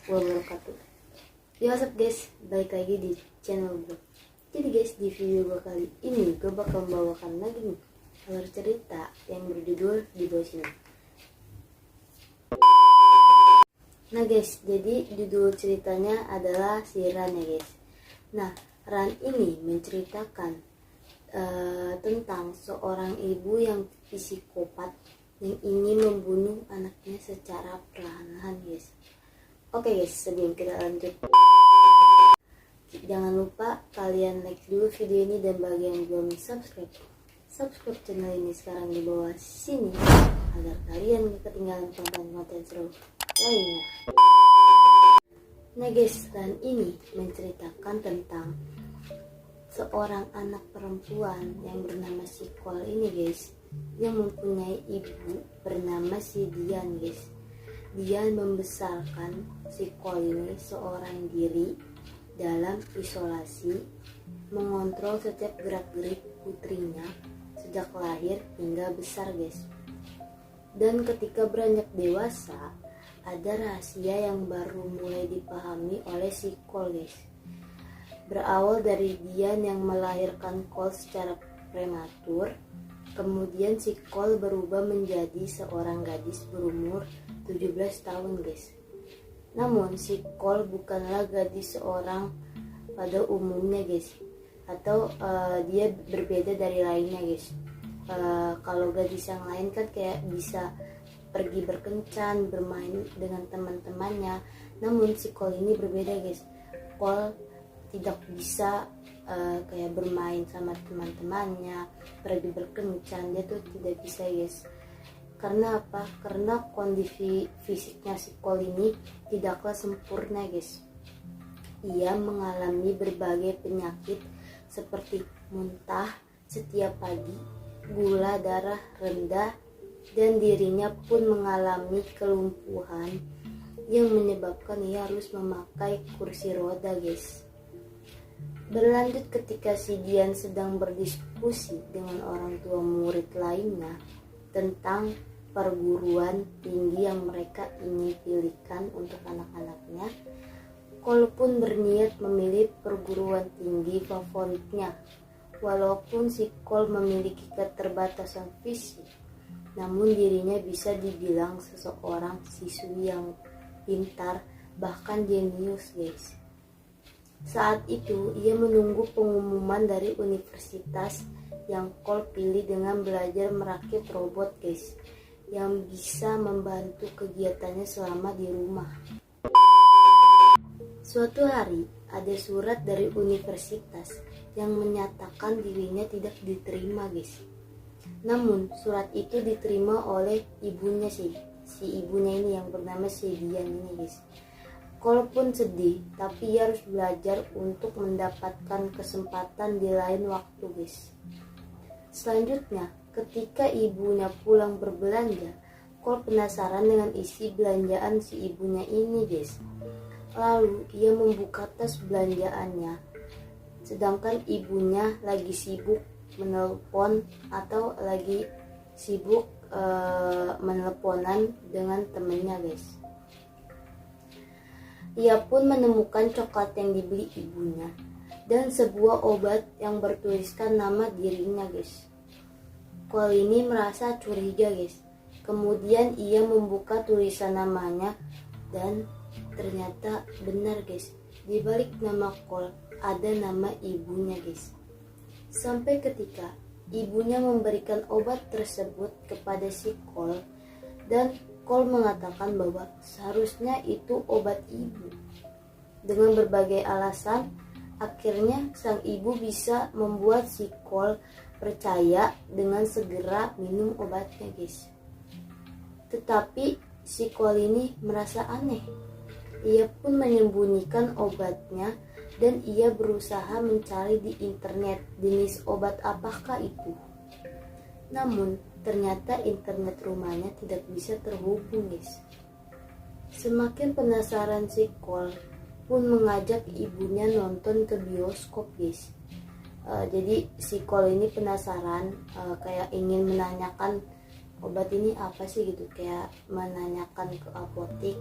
wabarakatuh. Ya what's up guys, balik lagi di channel gue. Jadi guys, di video gue kali ini gue bakal membawakan lagi nih alur cerita yang berjudul Di Bawah Sini. Nah guys, jadi judul ceritanya adalah si Ran ya guys. Nah, Ran ini menceritakan tentang seorang ibu yang psikopat yang ingin membunuh anaknya secara perlahan-lahan guys. Oke guys, sebelum kita lanjut, jangan lupa kalian like dulu video ini, dan bagi yang belum subscribe channel ini sekarang di bawah sini agar kalian gak ketinggalan konten-konten seru lainnya. Nah guys, dan ini menceritakan tentang seorang anak perempuan yang bernama si Kol ini guys, yang mempunyai ibu bernama si Dian guys. Dian membesarkan si Kol ini seorang diri dalam isolasi, mengontrol setiap gerak-gerik putrinya sejak lahir hingga besar guys. Dan ketika beranjak dewasa, ada rahasia yang baru mulai dipahami oleh si Kol guys. Berawal dari Dian yang melahirkan Kol secara prematur, kemudian si Kol berubah menjadi seorang gadis berumur 17 tahun guys. Namun si Kol bukanlah gadis seorang pada umumnya guys, atau dia berbeda dari lainnya guys. Kalau gadis yang lain kan kayak bisa pergi berkencan, bermain dengan teman-temannya. Namun si Kol ini berbeda guys. Kol tidak bisa kayak bermain sama teman-temannya, pergi berkencan, dia tuh tidak bisa guys. Karena apa? Karena kondisi fisiknya si Kol ini tidaklah sempurna guys. Ia mengalami berbagai penyakit seperti muntah setiap pagi, gula darah rendah, dan dirinya pun mengalami kelumpuhan yang menyebabkan ia harus memakai kursi roda guys. Berlanjut ketika si Dian sedang berdiskusi dengan orang tua murid lainnya tentang perguruan tinggi yang mereka ingin pilihkan untuk anak-anaknya, Kol pun berniat memilih perguruan tinggi favoritnya. Walaupun si Kol memiliki keterbatasan fisik, namun dirinya bisa dibilang seseorang siswi yang pintar, bahkan jenius guys. Saat itu ia menunggu pengumuman dari universitas yang Kol pilih dengan belajar merakit robot guys, yang bisa membantu kegiatannya selama di rumah. Suatu hari ada surat dari universitas yang menyatakan dirinya tidak diterima guys. Namun surat itu diterima oleh ibunya si ibunya ini yang bernama si Dian ini guys. Kol pun sedih, tapi ia harus belajar untuk mendapatkan kesempatan di lain waktu guys. Selanjutnya, ketika ibunya pulang berbelanja, Kol penasaran dengan isi belanjaan si ibunya ini guys. Lalu ia membuka tas belanjaannya, sedangkan ibunya lagi sibuk menelpon atau lagi sibuk menelponan dengan temennya guys. Ia pun menemukan coklat yang dibeli ibunya dan sebuah obat yang bertuliskan nama dirinya guys. Kol ini merasa curiga guys. Kemudian ia membuka tulisan namanya dan ternyata benar guys. Di balik nama Kol ada nama ibunya guys. Sampai ketika ibunya memberikan obat tersebut kepada si Kol, dan Kol mengatakan bahwa seharusnya itu obat ibu. Dengan berbagai alasan, akhirnya sang ibu bisa membuat si Kol percaya dengan segera minum obatnya guys. Tetapi si Kol ini merasa aneh. Ia pun menyembunyikan obatnya dan ia berusaha mencari di internet jenis obat apakah itu. Namun ternyata internet rumahnya tidak bisa terhubung guys. Semakin penasaran si Kol pun mengajak ibunya nonton ke bioskop guys. Jadi si Kol ini penasaran, kayak ingin menanyakan obat ini apa sih gitu, kayak menanyakan ke apotek.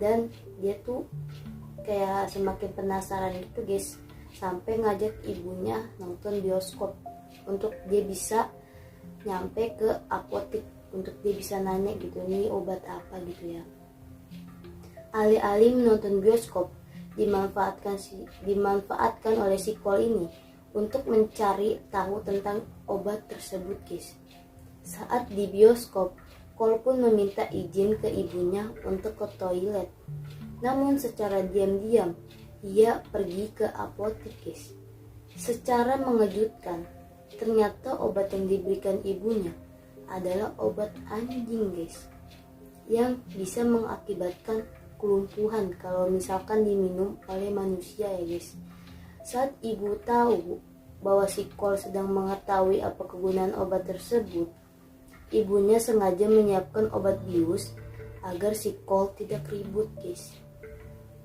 Dan dia tuh kayak semakin penasaran gitu guys, sampai ngajak ibunya nonton bioskop untuk dia bisa nyampe ke apotek, untuk dia bisa nanya gitu, ini obat apa gitu ya. Alih-alih menonton bioskop, dimanfaatkan oleh si Cole ini untuk mencari tahu tentang obat tersebut guys. Saat di bioskop, Cole pun meminta izin ke ibunya untuk ke toilet. Namun secara diam-diam, ia pergi ke apotek guys. Secara mengejutkan, ternyata obat yang diberikan ibunya adalah obat anjing guys, yang bisa mengakibatkan kelumpuhan kalau misalkan diminum oleh manusia ya guys. Saat ibu tahu bahwa si Cole sedang mengetahui apa kegunaan obat tersebut, ibunya sengaja menyiapkan obat bius agar si Cole tidak ribut guys.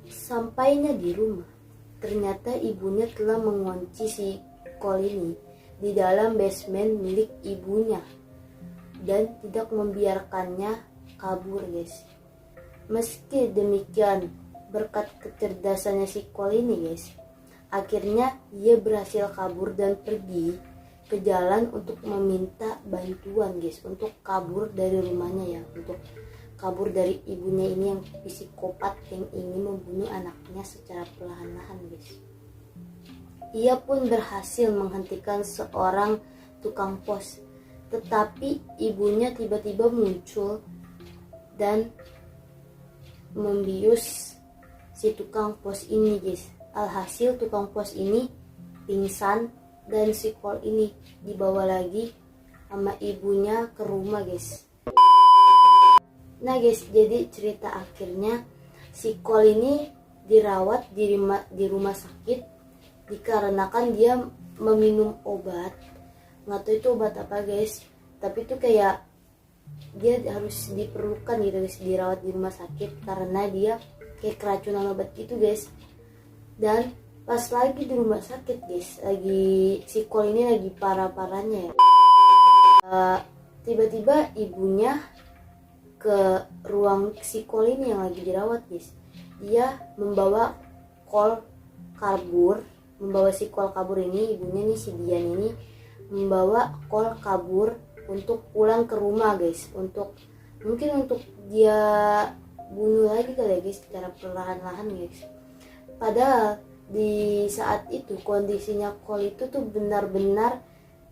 Sampainya di rumah, ternyata ibunya telah mengunci si Cole ini di dalam basement milik ibunya dan tidak membiarkannya kabur guys. Meski demikian, berkat kecerdasannya si Cole ini guys, akhirnya ia berhasil kabur dan pergi ke jalan untuk meminta bantuan guys, untuk kabur dari rumahnya ya, untuk kabur dari ibunya ini yang psikopat yang ingin membunuh anaknya secara perlahan-lahan guys. Ia pun berhasil menghentikan seorang tukang pos, tetapi ibunya tiba-tiba muncul dan membius si tukang pos ini guys. Alhasil tukang pos ini pingsan dan si Cole ini dibawa lagi sama ibunya ke rumah guys. Nah guys, jadi cerita akhirnya si Cole ini dirawat di rumah sakit dikarenakan dia meminum obat. Nggak tahu itu obat apa guys, tapi itu kayak dia harus diperlukan gitu guys, dirawat di rumah sakit karena dia kayak keracunan obat gitu guys. Dan pas lagi di rumah sakit guys, lagi si Cole ini lagi parah-parahnya ya, tiba-tiba ibunya ke ruang si Cole ini yang lagi dirawat guys. Dia membawa si Cole kabur ini, ibunya nih si Dian ini membawa Cole kabur untuk pulang ke rumah guys, mungkin untuk dia bunuh lagi kali ya guys, secara perlahan-lahan guys. Padahal di saat itu kondisinya Cole itu tuh benar-benar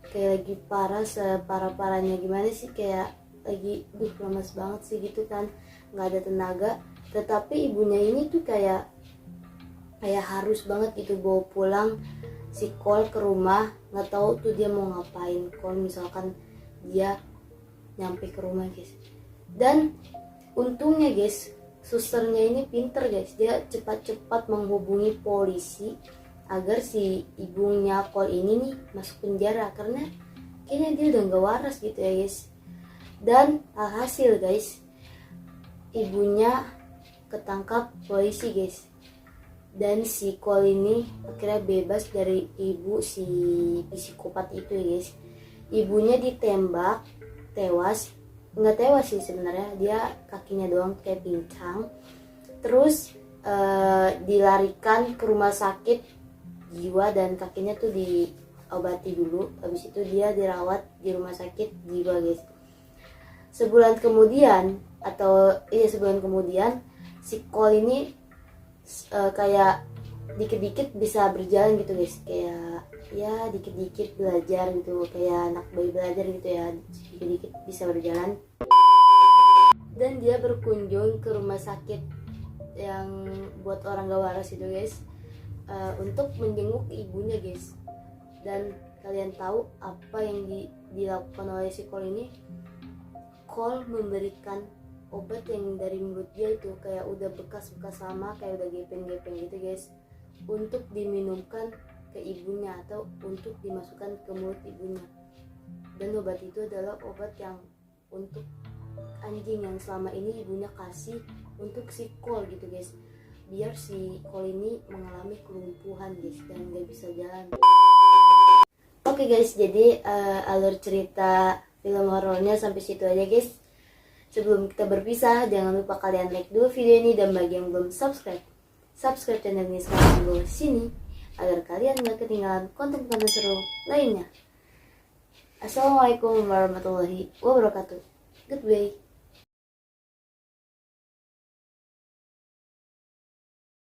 kayak lagi parah, separah-parahnya gimana sih, kayak lagi lemas banget sih gitu kan, nggak ada tenaga. Tetapi ibunya ini tuh kayak harus banget gitu bawa pulang si Cole ke rumah. Nggak tahu tuh dia mau ngapain kalau misalkan dia nyampe ke rumah guys. Dan untungnya guys, susternya ini pinter guys, dia cepat-cepat menghubungi polisi agar si ibunya Cole ini nih masuk penjara, karena kayaknya dia udah gak waras gitu ya guys. Dan alhasil guys, ibunya ketangkap polisi guys, dan si Cole ini akhirnya bebas dari ibu si psikopat itu ya guys. Ibunya ditembak tewas, nggak tewas sih sebenarnya, dia kakinya doang kayak pincang. Terus dilarikan ke rumah sakit jiwa dan kakinya tuh diobati dulu. Habis itu dia dirawat di rumah sakit jiwa guys. Sebulan kemudian si Cole ini kayak dikit-dikit bisa berjalan gitu guys, kayak ya dikit-dikit belajar gitu, kayak anak bayi belajar gitu ya, dikit-dikit bisa berjalan. Dan dia berkunjung ke rumah sakit yang buat orang gak waras itu guys, untuk menjenguk ibunya guys. Dan kalian tahu apa yang dilakukan oleh si Cole ini? Cole memberikan obat yang dari mulut dia itu kayak udah bekas-bekas lama, kayak udah gepeng-gepeng gitu guys, untuk diminumkan ke ibunya atau untuk dimasukkan ke mulut ibunya. Dan obat itu adalah obat yang untuk anjing yang selama ini ibunya kasih untuk si Cole gitu guys, biar si Cole ini mengalami kelumpuhan guys dan gak bisa jalan. Oke guys, jadi alur cerita film horornya sampai situ aja guys. Sebelum kita berpisah, jangan lupa kalian like dulu video ini, dan bagi yang belum subscribe channel ini sekarang di bawah sini agar kalian gak ketinggalan konten-konten seru lainnya. Assalamualaikum warahmatullahi wabarakatuh. Goodbye.